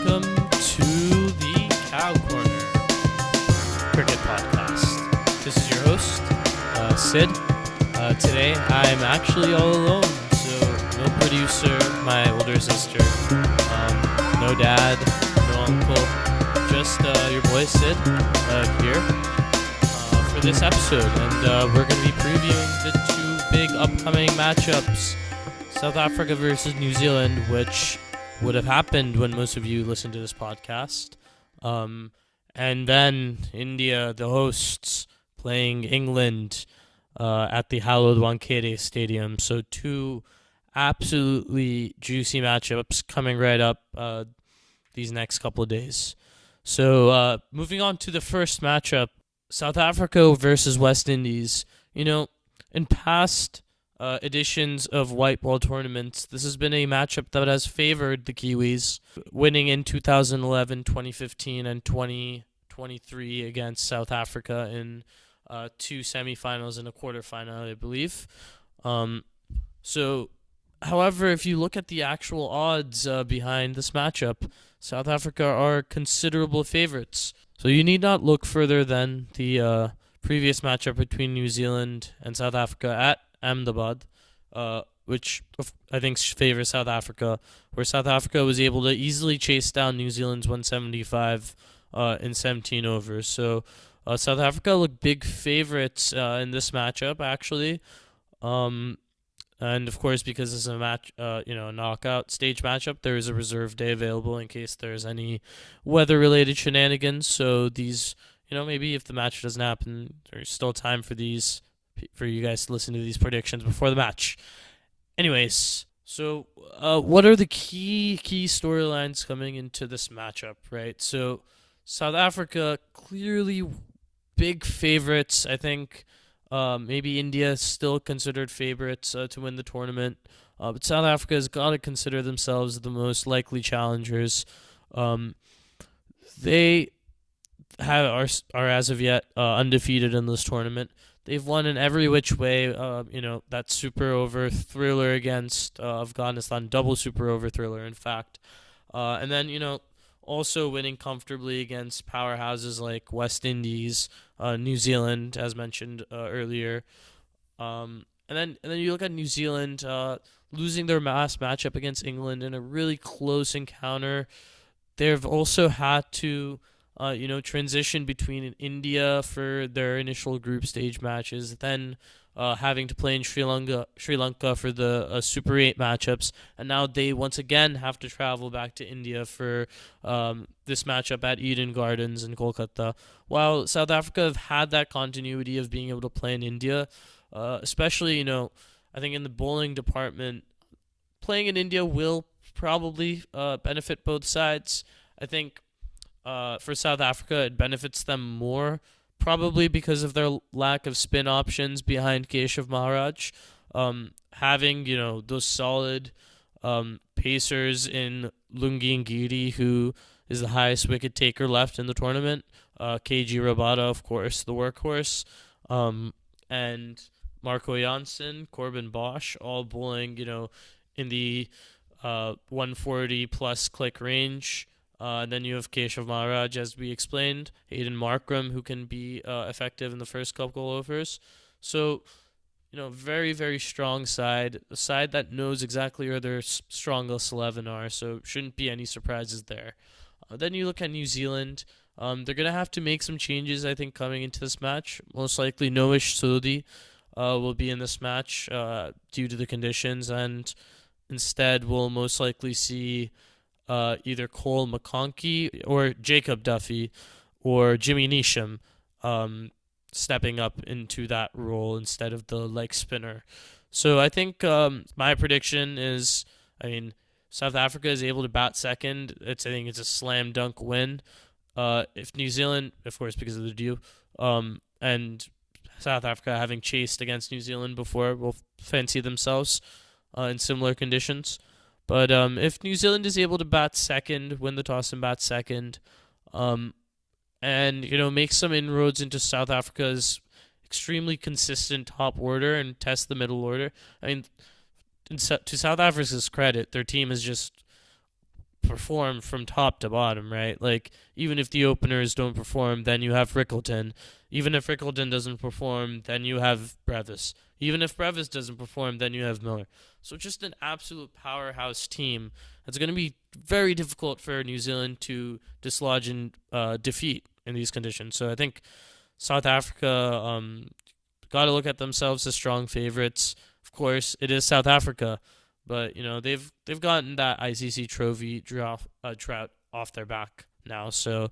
welcome to the Cow Corner Cricket Podcast. This is your host, Sid. Today I'm actually all alone, so no producer, my older sister, no dad, no uncle, just your boy Sid here for this episode, and we're going to be previewing the two big upcoming matchups, South Africa versus New Zealand, which would have happened when most of you listen to this podcast. And then India, the hosts, playing England at the hallowed Wankhede Stadium. So two absolutely juicy matchups coming right up these next couple of days. So moving on to the first matchup, South Africa versus West Indies. You know, in past editions of white ball tournaments, this has been a matchup that has favored the Kiwis, winning in 2011, 2015, and 2023 against South Africa in two semifinals and a quarterfinal, I believe. However, if you look at the actual odds behind this matchup, South Africa are considerable favorites. So you need not look further than the previous matchup between New Zealand and South Africa at Ahmedabad, which I think favors South Africa, where South Africa was able to easily chase down New Zealand's 175 in 17 overs. So South Africa look big favorites in this matchup, actually. And of course, because this is a match, a knockout stage matchup, there is a reserve day available in case there's any weather-related shenanigans. So these, maybe if the match doesn't happen, there's still time for you guys to listen to these predictions before the match. Anyways, so what are the key storylines coming into this matchup, right? So South Africa, clearly big favorites. I think maybe India is still considered favorites to win the tournament. But South Africa has got to consider themselves the most likely challengers. They are as of yet undefeated in this tournament. They've won in every which way, that super over thriller against Afghanistan, double super over thriller, in fact. And then, also winning comfortably against powerhouses like West Indies, New Zealand, as mentioned earlier. And then you look at New Zealand losing their last matchup against England in a really close encounter. They've also had to transition between India for their initial group stage matches, then having to play in Sri Lanka for the Super 8 matchups, and now they once again have to travel back to India for this matchup at Eden Gardens in Kolkata. While South Africa have had that continuity of being able to play in India, especially, I think in the bowling department, playing in India will probably benefit both sides. I think for South Africa, it benefits them more, probably because of their lack of spin options behind Keshav Maharaj. Having, those solid pacers in Lungi Ngidi, who is the highest wicket taker left in the tournament. KG Rabada, of course, the workhorse. And Marco Janssen, Corbin Bosch, all bowling, in the 140 plus click range. And then you have Keshav Maharaj, as we explained, Hayden Markram, who can be effective in the first couple overs. So, very, very strong side, a side that knows exactly where their strongest 11 are, so shouldn't be any surprises there. Then you look at New Zealand. They're going to have to make some changes, I think, coming into this match. Most likely Novish Sodhi will be in this match due to the conditions, and instead we'll most likely see either Cole McConkey or Jacob Duffy or Jimmy Neesham stepping up into that role instead of the leg spinner. So I think my prediction is, South Africa is able to bat second. I think it's a slam dunk win. If New Zealand, of course, because of the dew, and South Africa having chased against New Zealand before, will fancy themselves in similar conditions. But if New Zealand is able to bat second, win the toss and bat second, and make some inroads into South Africa's extremely consistent top order and test the middle order. To South Africa's credit, their team is just perform from top to bottom, right? Like, even if the openers don't perform, then you have Rickleton. Even if Rickleton doesn't perform, then you have Brevis. Even if Brevis doesn't perform, then you have Miller. So just an absolute powerhouse team. It's going to be very difficult for New Zealand to dislodge and defeat in these conditions. So I think South Africa got to look at themselves as strong favorites. Of course, it is South Africa, but they've gotten that ICC trophy trout off their back now. So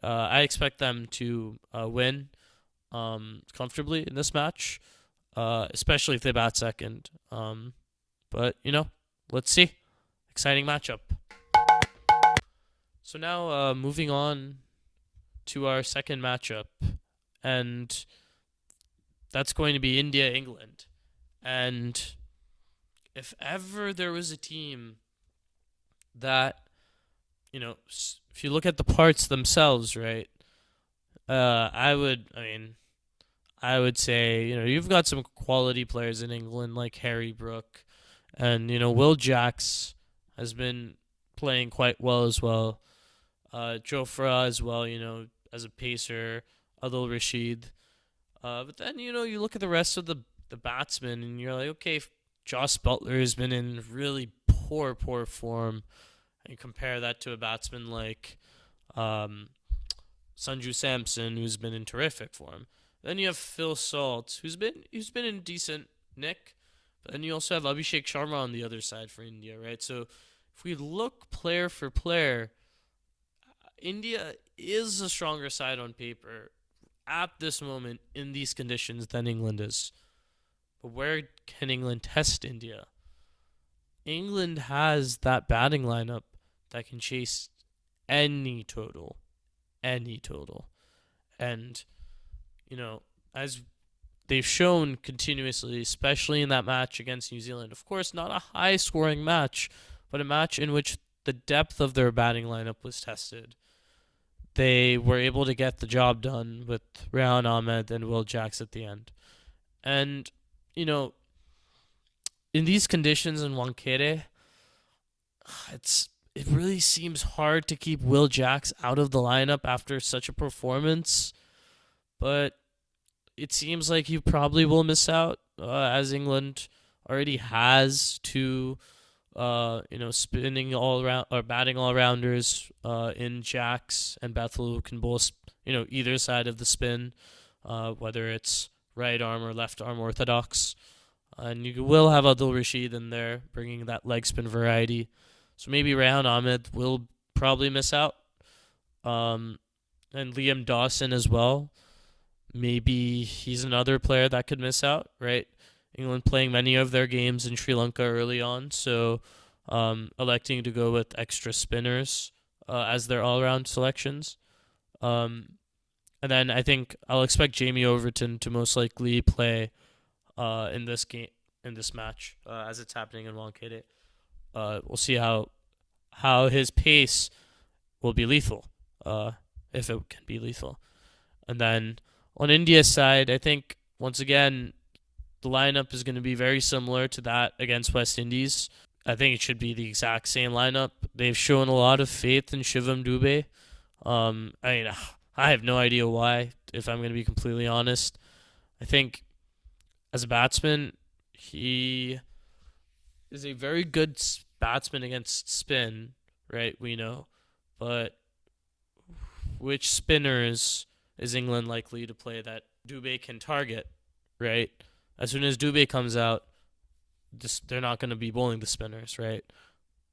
I expect them to win comfortably in this match, especially if they bat second. But let's see. Exciting matchup. So now moving on to our second matchup, and that's going to be India-England. And if ever there was a team that, if you look at the parts themselves, right, I would say, you've got some quality players in England like Harry Brook, and, Will Jacks has been playing quite well as well. Jofra as well, as a pacer, Adil Rashid. But then, you look at the rest of the batsmen and you're like, okay, Joss Butler has been in really poor form. And you compare that to a batsman like Sanju Samson, who's been in terrific form. Then you have Phil Salt, who's been in decent nick. But then you also have Abhishek Sharma on the other side for India, right? So if we look player for player, India is a stronger side on paper at this moment in these conditions than England is. But where can England test India? England has that batting lineup that can chase any total. And, as they've shown continuously, especially in that match against New Zealand, of course, not a high-scoring match, but a match in which the depth of their batting lineup was tested. They were able to get the job done with Rehan Ahmed and Will Jacks at the end. And, in these conditions in Wankhede, it really seems hard to keep Will Jacks out of the lineup after such a performance. But it seems like he probably will miss out, as England already has two spinning all around or batting all rounders in Jacks and Bethel, who can both either side of the spin, whether it's right arm or left arm orthodox. And you will have Adil Rashid in there, bringing that leg spin variety. So maybe Rehan Ahmed will probably miss out. And Liam Dawson as well. Maybe he's another player that could miss out, right? England playing many of their games in Sri Lanka early on, so electing to go with extra spinners as their all-round selections. And then I think I'll expect Jamie Overton to most likely play in this match as it's happening in Wankhede. We'll see how his pace will be lethal, if it can be lethal. And then on India's side, I think once again the lineup is going to be very similar to that against West Indies. I think it should be the exact same lineup. They've shown a lot of faith in Shivam Dube. I have no idea why, if I'm going to be completely honest. I think as a batsman, he is a very good batsman against spin, right? We know. But which spinners is England likely to play that Dube can target, right? As soon as Dube comes out, they're not going to be bowling the spinners, right?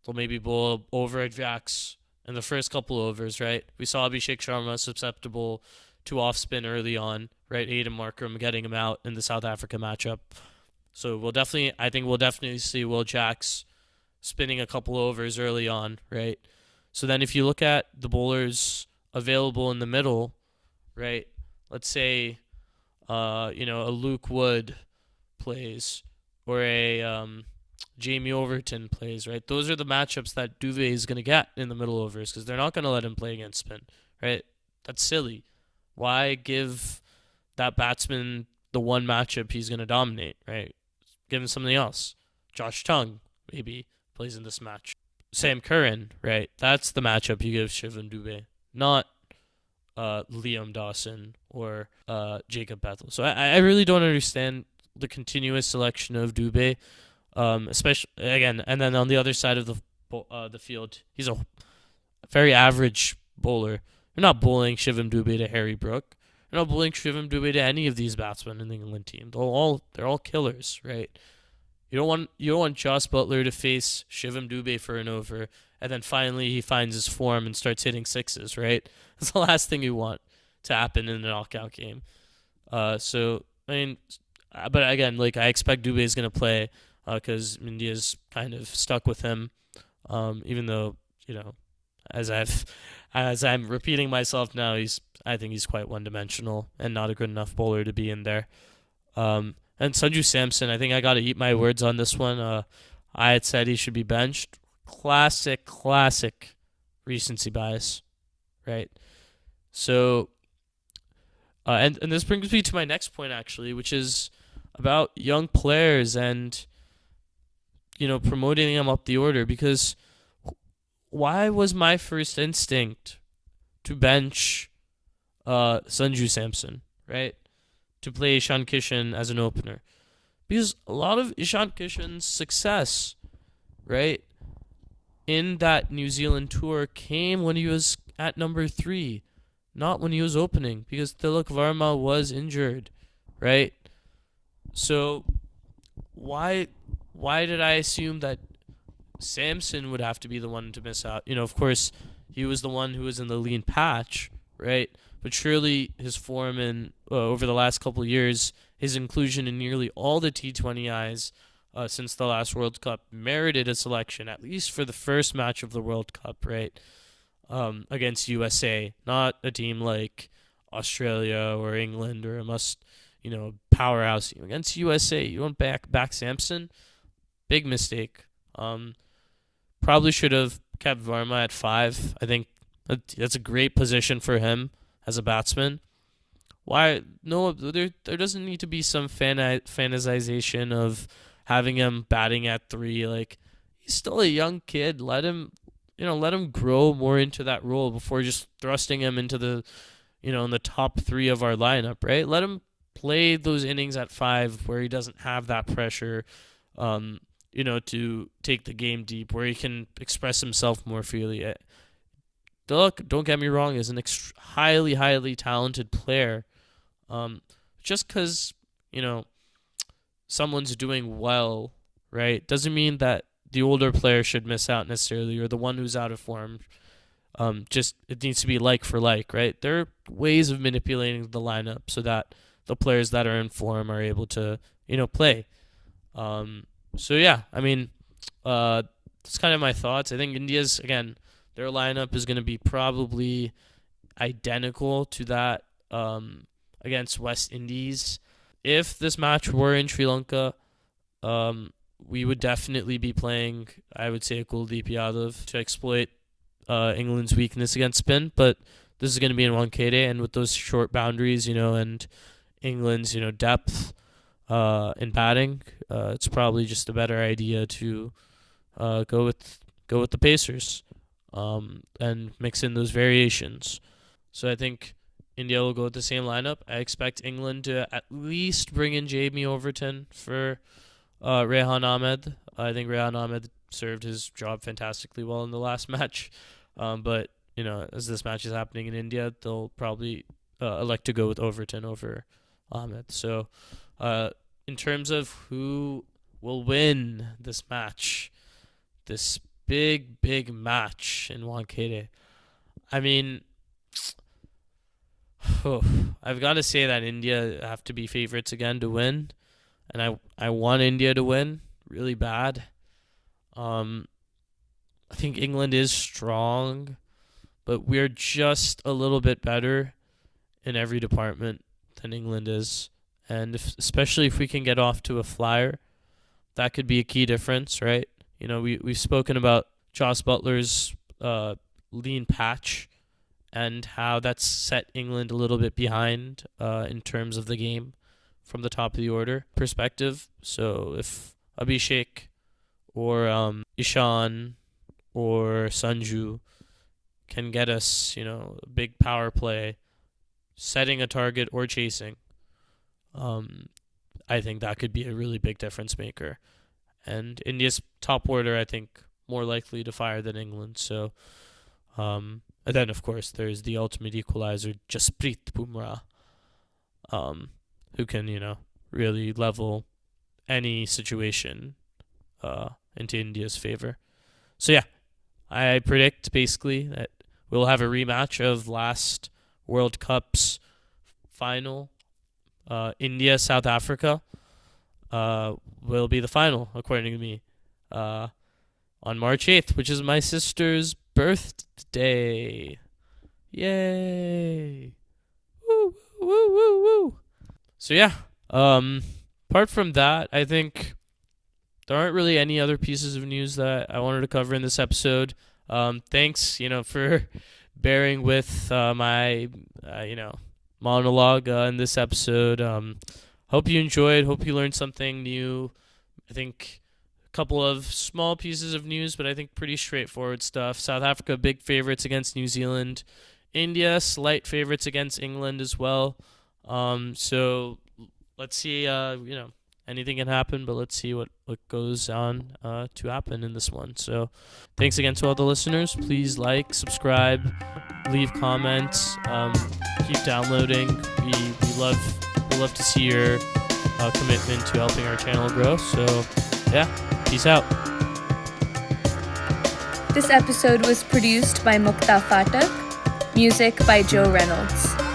They'll maybe bowl over at Jacks in the first couple overs, right? We saw Abhishek Sharma susceptible to off spin early on, right? Aidan Markram getting him out in the South Africa matchup. So I think we'll definitely see Will Jacks spinning a couple overs early on, right? So then if you look at the bowlers available in the middle, right? Let's say, a Luke Wood plays or a Jamie Overton plays, right? Those are the matchups that Dube is going to get in the middle overs because they're not going to let him play against spin, right? That's silly. Why give that batsman the one matchup he's going to dominate, right? Give him something else. Josh Tongue maybe plays in this match. Sam Curran, right? That's the matchup you give Shivam Dubé, not Liam Dawson or Jacob Bethel. So I really don't understand the continuous selection of Dubé, especially again, and then on the other side of the field, he's a very average bowler. You're not bowling Shivam Dubé to Harry Brook. You're not bowling Shivam Dubé to any of these batsmen in the England team. They're all killers, right? You don't want Joss Butler to face Shivam Dubé for an over, and then finally he finds his form and starts hitting sixes, right? That's the last thing you want to happen in a knockout game. So I mean, but again, like I expect Dubé is going to play because India's kind of stuck with him, even though as I'm repeating myself now, I think he's quite one dimensional and not a good enough bowler to be in there. And Sanju Samson, I think I got to eat my words on this one. I had said he should be benched. Classic recency bias, right? So, and this brings me to my next point actually, which is about young players and promoting them up the order. Because why was my first instinct to bench Sanju Samson, right? To play Ishan Kishan as an opener? Because a lot of Ishan Kishan's success, right, in that New Zealand tour came when he was at number 3, not when he was opening, because Tilak Varma was injured, right? So why did I assume that Samson would have to be the one to miss out? Of course, he was the one who was in the lean patch, right? But surely his form over the last couple of years, his inclusion in nearly all the T20Is since the last World Cup merited a selection, at least for the first match of the World Cup, right? Against USA, not a team like Australia or England or a powerhouse team. Against USA, you don't back Samson. Big mistake. Probably should have kept Varma at 5. I think that's a great position for him as a batsman. Why? No, there doesn't need to be some fantasization of having him batting at 3. Like, he's still a young kid. Let him grow more into that role before just thrusting him into the, in the top 3 of our lineup, right? Let him play those innings at 5 where he doesn't have that pressure, to take the game deep, where he can express himself more freely. Look, don't get me wrong, is an highly, highly talented player. Just because, someone's doing well, right, doesn't mean that the older player should miss out necessarily, or the one who's out of form. Just it needs to be like for like, right? There are ways of manipulating the lineup so that the players that are in form are able to, play. So yeah, I mean, that's kind of my thoughts. I think India's, again, their lineup is going to be probably identical to that against West Indies. If this match were in Sri Lanka, we would definitely be playing, I would say, Kuldeep Yadav to exploit England's weakness against spin. But this is going to be in Wankhede, and with those short boundaries, and England's, depth in batting, it's probably just a better idea to go with the Pacers and mix in those variations. So I think India will go with the same lineup. I expect England to at least bring in Jamie Overton for Rehan Ahmed. I think Rehan Ahmed served his job fantastically well in the last match. But, as this match is happening in India, they'll probably elect to go with Overton over Ahmed. So in terms of who will win this match, this big, big match in Wankhede, I mean, I've got to say that India have to be favorites again to win. And I want India to win really bad. I think England is strong, but we're just a little bit better in every department than England is. And especially if we can get off to a flyer, that could be a key difference, right? We've spoken about Joss Butler's lean patch and how that's set England a little bit behind in terms of the game from the top of the order perspective. So if Abhishek or Ishan or Sanju can get us, a big power play, setting a target or chasing, I think that could be a really big difference maker. And India's top order, I think, more likely to fire than England. So, and then of course there's the ultimate equalizer, Jasprit Bumrah, who can, really level any situation into India's favor. So yeah, I predict basically that we'll have a rematch of last World Cup's final. India, South Africa will be the final, according to me, on March 8th, which is my sister's birthday. Yay! Woo, woo, woo, woo. So yeah, apart from that, I think there aren't really any other pieces of news that I wanted to cover in this episode. Thanks, for bearing with my, monologue in this episode. Hope you enjoyed. Hope you learned something new. I think a couple of small pieces of news, but I think pretty straightforward stuff. South Africa, big favorites against New Zealand. India, slight favorites against England as well. So let's see, anything can happen, but let's see what goes on to happen in this one. So thanks again to all the listeners. Please like, subscribe, leave comments, keep downloading. We love to see your commitment to helping our channel grow. So yeah, peace out. This episode was produced by Mukta, Phatak. Music by Joe Reynolds.